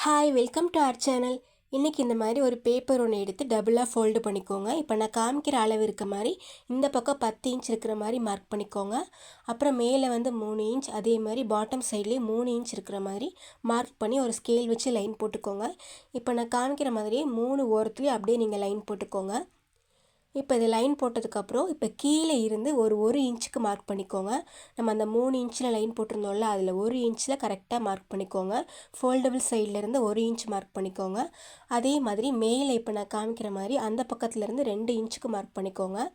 Hi welcome to our channel. இன்றைக்கி இந்த மாதிரி ஒரு பேப்பர் ஒன்று எடுத்து டபுளாக ஃபோல்டு பண்ணிக்கோங்க. இப்போ நான் காமிக்கிற அளவு இருக்க மாதிரி இந்த பக்கம் 10 இன்ச் இருக்கிற மாதிரி மார்க் பண்ணிக்கோங்க. அப்புறம் மேலே வந்து 3 இன்ச், அதே மாதிரி பாட்டம் சைட்லேயே 3 இன்ச் இருக்கிற மாதிரி மார்க் பண்ணி ஒரு ஸ்கேல் வச்சு லைன் போட்டுக்கோங்க. இப்போ நான் காமிக்கிற மாதிரியே 3 ஓரத்துலேயும் அப்படியே நீங்கள் லைன் போட்டுக்கோங்க. இப்போ இது லைன் போட்டதுக்கப்புறம் இப்போ கீழே இருந்து ஒரு இன்ச்சுக்கு மார்க் பண்ணிக்கோங்க. நம்ம அந்த 3 இன்ச்சில் லைன் போட்டிருந்தோம்ல, அதில் 1 இன்ச்சில் கரெக்டாக மார்க் பண்ணிக்கோங்க. ஃபோல்டபுள் சைட்லேருந்து 1 இன்ச் மார்க் பண்ணிக்கோங்க. அதே மாதிரி மேலே இப்போ நான் காமிக்கிற மாதிரி அந்த பக்கத்துலேருந்து 2 இன்ச்சுக்கு மார்க் பண்ணிக்கோங்க.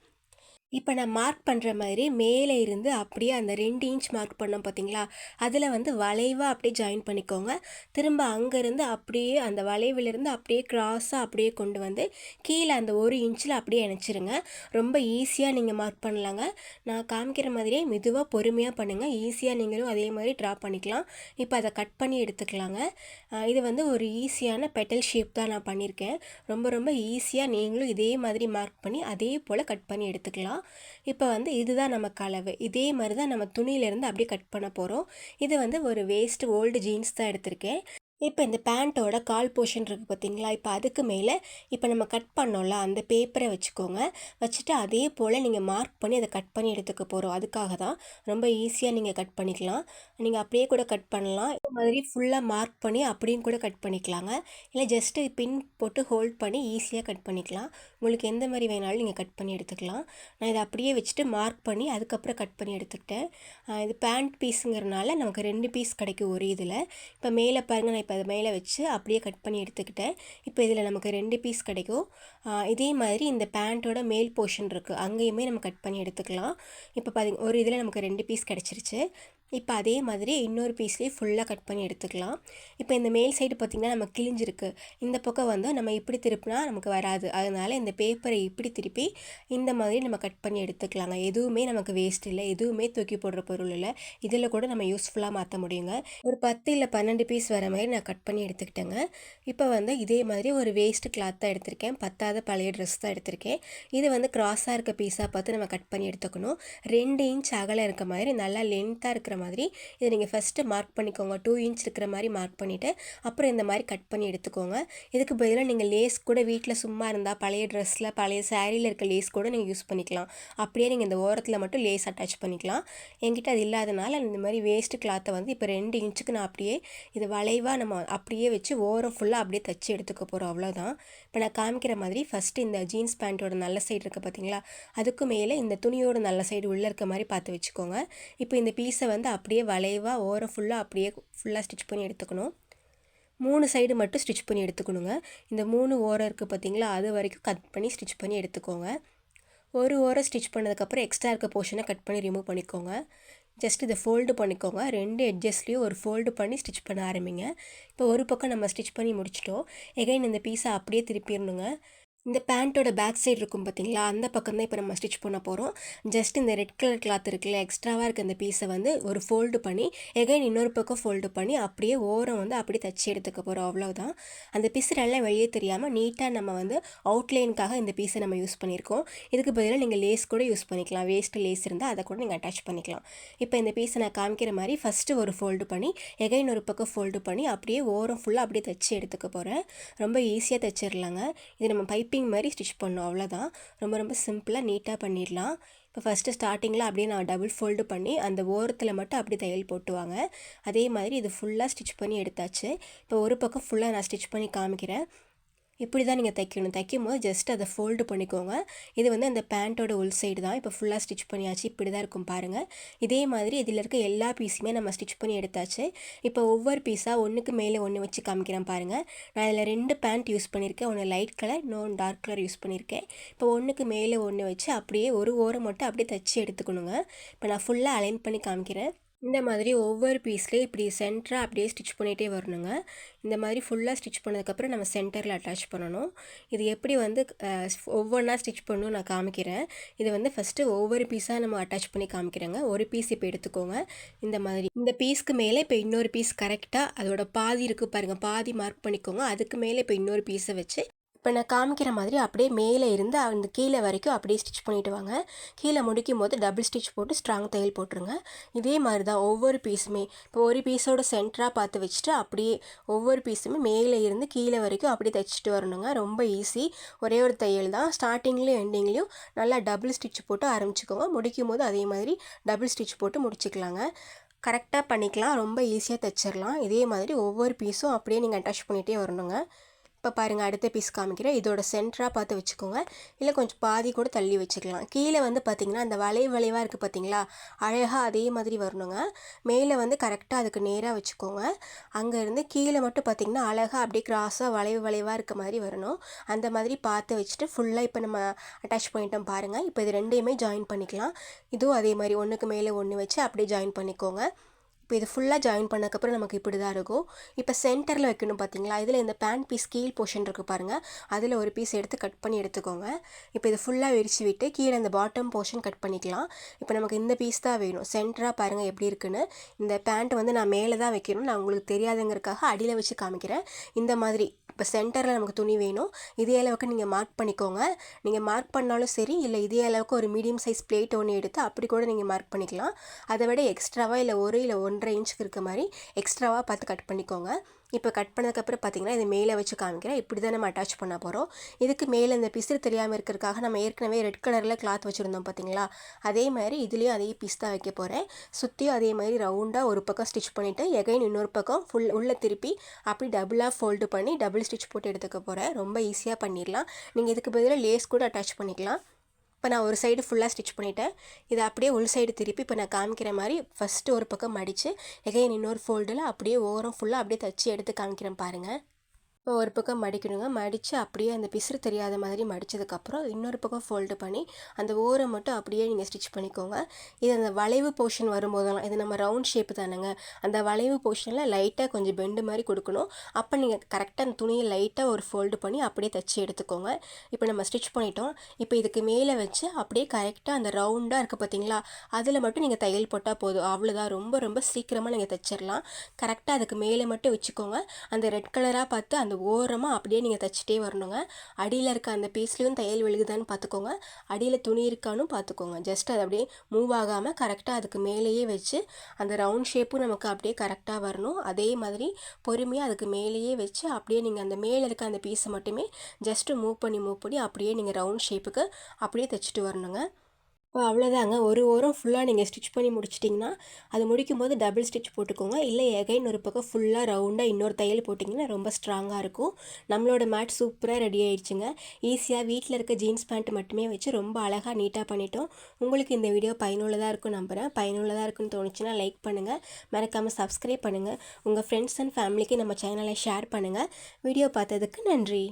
இப்போ நான் மார்க் பண்ணுற மாதிரி மேலே இருந்து அப்படியே அந்த 2 இன்ச் மார்க் பண்ணோம் பார்த்தீங்களா, அதில் வந்து வளைவாக அப்படியே ஜாயின் பண்ணிக்கோங்க. திரும்ப அங்கேருந்து அப்படியே அந்த வளைவிலிருந்து அப்படியே க்ராஸாக அப்படியே கொண்டு வந்து கீழே அந்த 1 இன்ச்சில் அப்படியே இணைச்சிருங்க. ரொம்ப ஈஸியாக நீங்கள் மார்க் பண்ணலாங்க. நான் காமிக்கிற மாதிரியே மெதுவாக பொறுமையாக பண்ணுங்கள். ஈஸியாக நீங்களும் அதே மாதிரி ட்ரா பண்ணிக்கலாம். இப்போ அதை கட் பண்ணி எடுத்துக்கலாங்க. இது வந்து ஒரு ஈஸியான பெட்டல் ஷேப் தான் நான் பண்ணியிருக்கேன். ரொம்ப ரொம்ப ஈஸியாக நீங்களும் இதே மாதிரி மார்க் பண்ணி அதே போல் கட் பண்ணி எடுத்துக்கலாம். இப்போ வந்து இதுதான் நமக்கு அளவு. இதே மாதிரி தான் நம்ம துணியிலேருந்து அப்படியே கட் பண்ண போகிறோம். இது வந்து ஒரு வேஸ்ட் ஓல்டு ஜீன்ஸ் தான் எடுத்திருக்கேன். இப்போ இந்த பேண்ட்டோட கால் போர்ஷன் இருக்குது பார்த்தீங்களா, இப்போ அதுக்கு மேலே இப்போ நம்ம கட் பண்ணோம்ல அந்த பேப்பரை வச்சுக்கோங்க. வச்சுட்டு அதே போல் நீங்கள் மார்க் பண்ணி அதை கட் பண்ணி எடுத்துக்க போகிறோம். அதுக்காக தான் ரொம்ப ஈஸியாக நீங்கள் கட் பண்ணிக்கலாம். நீங்கள் அப்படியே கூட கட் பண்ணலாம். இந்த மாதிரி ஃபுல்லாக மார்க் பண்ணி அப்படியும் கூட கட் பண்ணிக்கலாங்க. இல்லை ஜஸ்ட்டு பின் போட்டு ஹோல்ட் பண்ணி ஈஸியாக கட் பண்ணிக்கலாம். உங்களுக்கு எந்த மாதிரி வேணாலும் நீங்கள் கட் பண்ணி எடுத்துக்கலாம். நான் இதை அப்படியே வச்சுட்டு மார்க் பண்ணி அதுக்கப்புறம் கட் பண்ணி எடுத்துக்கிட்டேன். இது பேண்ட் பீஸுங்கிறனால நமக்கு 2 பீஸ் கிடைக்கும் ஒரு இதில். இப்போ மேலே பாருங்கள், நான் இப்போ அது மேலே வச்சு அப்படியே கட் பண்ணி எடுத்துக்கிட்டேன். இப்போ இதில் நமக்கு 2 பீஸ் கிடைக்கும். இதே மாதிரி இந்த பேண்ட்டோட மேல் போர்ஷன் இருக்குது, அங்கேயுமே நம்ம கட் பண்ணி எடுத்துக்கலாம். இப்போ ஒரு இதில் நமக்கு 2 பீஸ் கிடச்சிருச்சு. இப்போ அதே மாதிரி இன்னொரு பீஸ்லேயே ஃபுல்லாக கட் பண்ணி எடுத்துக்கலாம். இப்போ இந்த மேல் சைடு பார்த்திங்கன்னா நம்ம கிழிஞ்சிருக்கு. இந்த பக்கம் வந்து நம்ம இப்படி திருப்பினா நமக்கு வராது. அதனால் இந்த பேப்பரை இப்படி திருப்பி இந்த மாதிரி நம்ம கட் பண்ணி எடுத்துக்கலாங்க. எதுவுமே நமக்கு வேஸ்ட் இல்லை, எதுவுமே தூக்கி போடுற பொருள் இல்லை. இதில் கூட நம்ம யூஸ்ஃபுல்லாக மாற்ற முடியுங்க. ஒரு 10 இல்லை 12 பீஸ் வர மாதிரி நான் கட் பண்ணி எடுத்துக்கிட்டேங்க. இப்போ வந்து இதே மாதிரி ஒரு வேஸ்ட்டு கிளாத் தான் எடுத்திருக்கேன். பத்தாத பழைய ட்ரெஸ் தான் எடுத்திருக்கேன். இது வந்து கிராஸாக இருக்க பீஸாக பார்த்து நம்ம கட் பண்ணி எடுத்துக்கணும். 2 இன்ச் அகலம் இருக்க மாதிரி நல்லா லென்த்தாக இருக்கிற மாதிரி இதை நீங்கள் ஃபஸ்ட்டு மார்க் பண்ணிக்கோங்க. 2 இன்ச் இருக்கிற மாதிரி மார்க் பண்ணிவிட்டு அப்புறம் இந்த மாதிரி கட் பண்ணி எடுத்துக்கோங்க. இதுக்கு பதிலாக நீங்கள் லேஸ் கூட வீட்டில் சும்மா இருந்தால் பழைய ட்ரெஸ்ஸில் பழைய சாரியில் இருக்க லேஸ் கூட நீங்கள் யூஸ் பண்ணிக்கலாம். அப்படியே நீங்கள் இந்த ஓரத்தில் மட்டும் லேஸ் அட்டாச் பண்ணிக்கலாம். என்கிட்ட அது இல்லாதனால இந்த மாதிரி வேஸ்ட்டு கிளாத்தை வந்து இப்போ 2 இன்ச்சுக்கு நான் அப்படியே இது வளைவாக நம்ம அப்படியே வச்சு ஓரம் ஃபுல்லாக அப்படியே தைச்சி எடுத்துக்க போகிறோம். அவ்வளோதான். இப்போ நான் காமிக்கிற மாதிரி ஃபஸ்ட்டு இந்த ஜீன்ஸ் பேண்ட்டோட நல்ல சைடு இருக்குது பார்த்தீங்களா, அதுக்கு மேலே இந்த துணியோட நல்ல சைடு உள்ளே இருக்க மாதிரி பார்த்து வச்சுக்கோங்க. இப்போ இந்த பீஸை வந்து அப்படியே வளைவாக ஓரம் ஃபுல்லாக அப்படியே ஃபுல்லாக ஸ்டிச் பண்ணி எடுத்துக்கணும். 3 சைடு மட்டும் ஸ்டிச் பண்ணி எடுத்துக்கணுங்க. இந்த 3 ஓரம் இருக்குது பார்த்தீங்களா, அது வரைக்கும் கட் பண்ணி ஸ்டிச் பண்ணி எடுத்துக்கோங்க. ஒரு ஓரம் ஸ்டிச் பண்ணதுக்கப்புறம் எக்ஸ்ட்ரா இருக்க போர்ஷனை கட் பண்ணி ரிமூவ் பண்ணிக்கோங்க. ஜஸ்ட் இதை ஃபோல்டு பண்ணிக்கோங்க. 2 எட்ஜஸ்லேயும் ஒரு ஃபோல்டு பண்ணி ஸ்டிச் பண்ண ஆரம்பிங்க. இப்போ ஒரு பக்கம் நம்ம ஸ்டிச் பண்ணி முடிச்சிட்டோம். எகைன் இந்த பீஸை அப்படியே திருப்பிடணுங்க. இந்த பேண்ட்டோட பேக் சைடு இருக்கும் பார்த்தீங்களா, அந்த பக்கம் தான் இப்போ நம்ம ஸ்டிச் பண்ண போகிறோம். ஜஸ்ட் இந்த ரெட் கலர் கிளாத் இருக்குல்ல, எக்ஸ்ட்ராவாக இருக்க இந்த பீஸை வந்து ஒரு ஃபோல்டு பண்ணி எகைன் இன்னொரு பக்கம் ஃபோல்டு பண்ணி அப்படியே ஓரம் வந்து அப்படி தச்சு எடுத்துக்க போகிறோம். அவ்வளோதான். அந்த பிசுரெல்லாம் வெளியே தெரியாமல் நீட்டாக நம்ம வந்து அவுட்லைனுக்காக இந்த பீஸை நம்ம யூஸ் பண்ணியிருக்கோம். இதுக்கு பதிலாக நீங்கள் லேஸ் கூட யூஸ் பண்ணிக்கலாம். வேஸ்ட்டு லேஸ் இருந்தால் அதை கூட நீங்கள் அட்டாச் பண்ணிக்கலாம். இப்போ இந்த பீஸை நான் காமிக்கிற மாதிரி ஃபஸ்ட்டு ஒரு ஃபோல்டு பண்ணி எகைன் ஒரு பக்கம் ஃபோல்டு பண்ணி அப்படியே ஓரம் ஃபுல்லாக அப்படியே தச்சு எடுத்துக்க போகிறேன். ரொம்ப ஈஸியாக தைச்சிடலாங்க. இது நம்ம பைப்பிங் மாதிரி ஸ்டிச் பண்ணோம். அவ்வளோதான். ரொம்ப ரொம்ப சிம்பிளாக நீட்டாக பண்ணிடலாம். இப்போ ஃபஸ்ட்டு ஸ்டார்டிங்கில் அப்படியே நான் டபுள் ஃபோல்டு பண்ணி அந்த ஓரத்தில் மட்டும் அப்படி தையல் போட்டுவாங்க. அதே மாதிரி இது ஃபுல்லாக ஸ்டிச் பண்ணி எடுத்தாச்சு. இப்போ ஒரு பக்கம் ஃபுல்லாக நான் ஸ்டிச் பண்ணி காமிக்கிறேன். இப்படி தான் நீங்கள் தைக்கணும். தைக்கும்போது ஜஸ்ட் அதை ஃபோல்டு பண்ணிக்கோங்க. இது வந்து அந்த பேண்ட்டோட உள் சைடு தான். இப்போ ஃபுல்லாக ஸ்டிச் பண்ணியாச்சு. இப்படி தான் இருக்கும் பாருங்கள். இதே மாதிரி இதில் இருக்க எல்லா பீஸுமே நம்ம ஸ்டிச் பண்ணி எடுத்தாச்சு. இப்போ ஒவ்வொரு பீஸாக ஒன்றுக்கு மேலே ஒன்று வச்சு காமிக்கிறேன் பாருங்கள். நான் இதில் 2 பேண்ட் யூஸ் பண்ணியிருக்கேன். ஒன்று லைட் கலர், இன்னொன்று டார்க் கலர் யூஸ் பண்ணியிருக்கேன். இப்போ ஒன்றுக்கு மேலே ஒன்று வச்சு அப்படியே ஒரு ஓரம் மட்டும் அப்படியே தைச்சி எடுத்துக்கணுங்க. இப்போ நான் ஃபுல்லாக அலைன் பண்ணி காமிக்கிறேன். இந்த மாதிரி ஒவ்வொரு பீஸ்லேயும் இப்படி சென்டராக அப்படியே ஸ்டிச் பண்ணிகிட்டே வரணுங்க. இந்த மாதிரி ஃபுல்லாக ஸ்டிச் பண்ணதுக்கப்புறம் நம்ம சென்டரில் அட்டாச் பண்ணணும். இது எப்படி வந்து ஒவ்வொன்றா ஸ்டிச் பண்ணணும் நான் காமிக்கிறேன். இது வந்து ஃபஸ்ட்டு ஒவ்வொரு பீஸாக நம்ம அட்டாச் பண்ணி காமிக்கிறேங்க. ஒரு பீஸ் இப்போ எடுத்துக்கோங்க. இந்த மாதிரி இந்த பீஸ்க்கு மேலே இப்போ இன்னொரு பீஸ் கரெக்டாக அதோட பாதி இருக்குது பாருங்கள், பாதி மார்க் பண்ணிக்கோங்க. அதுக்கு மேலே இப்போ இன்னொரு பீஸை வச்சு இப்போ நான் காமிக்கிற மாதிரி அப்படியே மேலே இருந்து அந்த கீழே வரைக்கும் அப்படியே ஸ்டிச் பண்ணிவிட்டு வாங்க. கீழே முடிக்கும் போது டபுள் ஸ்டிச் போட்டு ஸ்ட்ராங் தையல் போட்டுருங்க. இதே மாதிரி தான் ஒவ்வொரு பீஸுமே இப்போ ஒரு பீஸோட சென்டராக பார்த்து வச்சுட்டு அப்படியே ஒவ்வொரு பீஸுமே மேலே இருந்து கீழே வரைக்கும் அப்படியே தைச்சிட்டு வரணுங்க. ரொம்ப ஈஸி. ஒரே ஒரு தையல் தான். ஸ்டார்டிங்லேயும் எண்டிங்லேயும் நல்லா டபுள் ஸ்டிச் போட்டு ஆரம்பிச்சுக்கோங்க. முடிக்கும் போது அதே மாதிரி டபுள் ஸ்டிச் போட்டு முடிச்சுக்கலாங்க. கரெக்டாக பண்ணிக்கலாம். ரொம்ப ஈஸியாக தைச்சிடலாம். இதே மாதிரி ஒவ்வொரு பீஸும் அப்படியே நீங்கள் அட்டாச் பண்ணிகிட்டே வரணுங்க. இப்போ பாருங்கள், அடுத்த பீஸ் காமிக்கிறேன். இதோட சென்டராக பார்த்து வச்சுக்கோங்க. இல்லை கொஞ்சம் பாதி கூட தள்ளி வச்சுக்கலாம். கீழே வந்து பார்த்திங்கன்னா அந்த வளைவாக இருக்குது பார்த்தீங்களா, அழகாக அதே மாதிரி வரணுங்க. மேலே வந்து கரெக்டாக அதுக்கு நேராக வச்சுக்கோங்க. அங்கேருந்து கீழே மட்டும் பார்த்திங்கன்னா அழகாக அப்படியே கிராஸாக வளைவாக இருக்க மாதிரி வரணும். அந்த மாதிரி பார்த்து வச்சுட்டு ஃபுல்லாக இப்போ நம்ம அட்டாச் பண்ணிட்டோம் பாருங்கள். இப்போ இது ரெண்டையுமே ஜாயின் பண்ணிக்கலாம். இதுவும் அதே மாதிரி ஒன்றுக்கு மேலே ஒன்று வச்சு அப்படியே ஜாயின் பண்ணிக்கோங்க. இப்போ இது ஃபுல்லாக ஜாயின் பண்ணக்கப்புறம் நமக்கு இப்படி தான் இருக்கும். இப்போ சென்டரில் வைக்கணும் பார்த்தீங்களா, இதில் இந்த பேண்ட் பீஸ் கீழ் போர்ஷன் இருக்குது பாருங்கள், அதில் ஒரு பீஸ் எடுத்து கட் பண்ணி எடுத்துக்கோங்க. இப்போ இது ஃபுல்லாக விரித்து விட்டு கீழே இந்த பாட்டம் போர்ஷன் கட் பண்ணிக்கலாம். இப்போ நமக்கு இந்த பீஸ் தான் வேணும். சென்டராக பாருங்கள் எப்படி இருக்குன்னு. இந்த பேண்ட் வந்து நான் மேலே தான் வைக்கணும். நான் உங்களுக்கு தெரியாதுங்கிறதுக்காக அடியில் வச்சு காமிக்கிறேன். இந்த மாதிரி இப்போ சென்டரில் நமக்கு துணி வேணும். இதே அளவுக்கு நீங்கள் மார்க் பண்ணிக்கோங்க. நீங்கள் மார்க் பண்ணாலும் சரி, இல்லை இதே அளவுக்கு ஒரு மீடியம் சைஸ் பிளேட் ஒன்று எடுத்து அப்படி கூட நீங்கள் மார்க் பண்ணிக்கலாம். அதை விட எக்ஸ்ட்ராவாக இல்லை 1 இன்ச்சுக்கு இருக்க மாதிரி எக்ஸ்ட்ராவாக பார்த்து கட் பண்ணிக்கோங்க. இப்போ கட் பண்ணதுக்கப்புறம் பார்த்திங்கன்னா இது மேலே வச்சு காமிக்கிறேன். இப்படி தான் நம்ம அட்டாச் பண்ண போகிறோம். இதுக்கு மேலே இந்த பிசிறு தெரியாமல் இருக்கிறதுக்காக நம்ம ஏற்கனவே ரெட் கலரில் கிளாத் வச்சுருந்தோம் பார்த்தீங்களா, அதே மாதிரி இதுலேயும் அதே பீஸ் தான் வைக்க போகிறேன். சுற்றியும் அதே மாதிரி ரவுண்டாக ஒரு பக்கம் ஸ்டிச் பண்ணிவிட்டு எகைன் இன்னொரு பக்கம் உள்ளே திருப்பி அப்படி டபுளாக ஃபோல்டு பண்ணி டபுள் ஸ்டிச் போட்டு எடுத்துக்க போகிறேன். ரொம்ப ஈஸியாக பண்ணிடலாம். நீங்கள் இதுக்கு பதிலாக லேஸ் கூட அட்டாச் பண்ணிக்கலாம். இப்போ நான் ஒரு சைடு ஃபுல்லாக ஸ்டிச் பண்ணிவிட்டேன். இதை அப்படியே உள் சைடு திருப்பி இப்போ நான் காமிக்கிற மாதிரி ஃபஸ்ட்டு ஒரு பக்கம் மடித்து எகைன் இன்னொரு ஃபோல்டில் அப்படியே ஓரம் ஃபுல்லாக அப்படியே தைச்சி எடுத்து காமிக்கிறேன் பாருங்கள். இப்போ ஒரு பக்கம் மடிக்கணுங்க. மடித்து அப்படியே அந்த பிசுறு தெரியாத மாதிரி மடித்ததுக்கப்புறம் இன்னொரு பக்கம் ஃபோல்டு பண்ணி அந்த ஓரம் மட்டும் அப்படியே நீங்கள் ஸ்டிச் பண்ணிக்கோங்க. இது அந்த வளைவு போர்ஷன் வரும்போதெல்லாம், இது நம்ம ரவுண்ட் ஷேப்பு தானேங்க, அந்த வளைவு போர்ஷனில் லைட்டாக கொஞ்சம் பெண்டு மாதிரி கொடுக்கணும். அப்போ நீங்கள் கரெக்டாக அந்த துணியை லைட்டாக ஒரு ஃபோல்டு பண்ணி அப்படியே தைச்சி எடுத்துக்கோங்க. இப்போ நம்ம ஸ்டிச் பண்ணிட்டோம். இப்போ இதுக்கு மேலே வச்சு அப்படியே கரெக்டாக அந்த ரவுண்டாக இருக்குது பார்த்தீங்களா, அதில் மட்டும் நீங்கள் தையல் போட்டால் போதும். அவ்வளோதான். ரொம்ப ரொம்ப சீக்கிரமாக நீங்கள் தைச்சிடலாம். கரெக்டாக அதுக்கு மேலே மட்டும் வச்சுக்கோங்க. அந்த ரெட் கலராக பார்த்து அந்த ஓரமாக அப்படியே நீங்கள் தைச்சிட்டே வரணுங்க. அடியில் இருக்க அந்த பீஸ்லேயும் தையல் விழுகுதான்னு பார்த்துக்கோங்க. அடியில் துணி இருக்கான்னு பார்த்துக்கோங்க. ஜஸ்ட் அது அப்படியே மூவ் ஆகாமல் கரெக்டாக அதுக்கு மேலேயே வச்சு அந்த ரவுண்ட் ஷேப்பும் நமக்கு அப்படியே கரெக்டாக வரணும். அதே மாதிரி பொறுமையாக அதுக்கு மேலேயே வச்சு அப்படியே நீங்கள் அந்த மேலே இருக்க அந்த பீஸை மட்டுமே ஜஸ்ட்டு மூவ் பண்ணி அப்படியே நீங்கள் ரவுண்ட் ஷேப்புக்கு அப்படியே தைச்சிட்டு வரணுங்க. இப்போ அவ்வளோதாங்க. ஒரு ஓரம் ஃபுல்லாக நீங்கள் ஸ்டிச் பண்ணி முடிச்சிட்டிங்கன்னா அது முடிக்கும்போது டபுள் ஸ்டிச் போட்டுக்கோங்க. இல்லை எகைன் ஒரு பக்கம் ஃபுல்லாக ரவுண்டாக இன்னொரு தையல் போட்டிங்கன்னா ரொம்ப ஸ்ட்ராங்காக இருக்கும். நம்மளோட மேட் சூப்பராக ரெடி ஆகிடுச்சுங்க. ஈஸியாக வீட்டில் இருக்க ஜீன்ஸ் பேண்ட் மட்டுமே வச்சு ரொம்ப அழகாக நீட்டாக பண்ணிட்டோம். உங்களுக்கு இந்த வீடியோ பயனுள்ளதாக இருக்கும் நம்புகிறேன். பயனுள்ளதாக இருக்குன்னு தோணுச்சுன்னா லைக் பண்ணுங்கள். மறக்காமல் சப்ஸ்கிரைப் பண்ணுங்கள். உங்கள் ஃப்ரெண்ட்ஸ் அண்ட் ஃபேமிலிக்கு நம்ம சேனலை ஷேர் பண்ணுங்கள். வீடியோ பார்த்ததுக்கு நன்றி.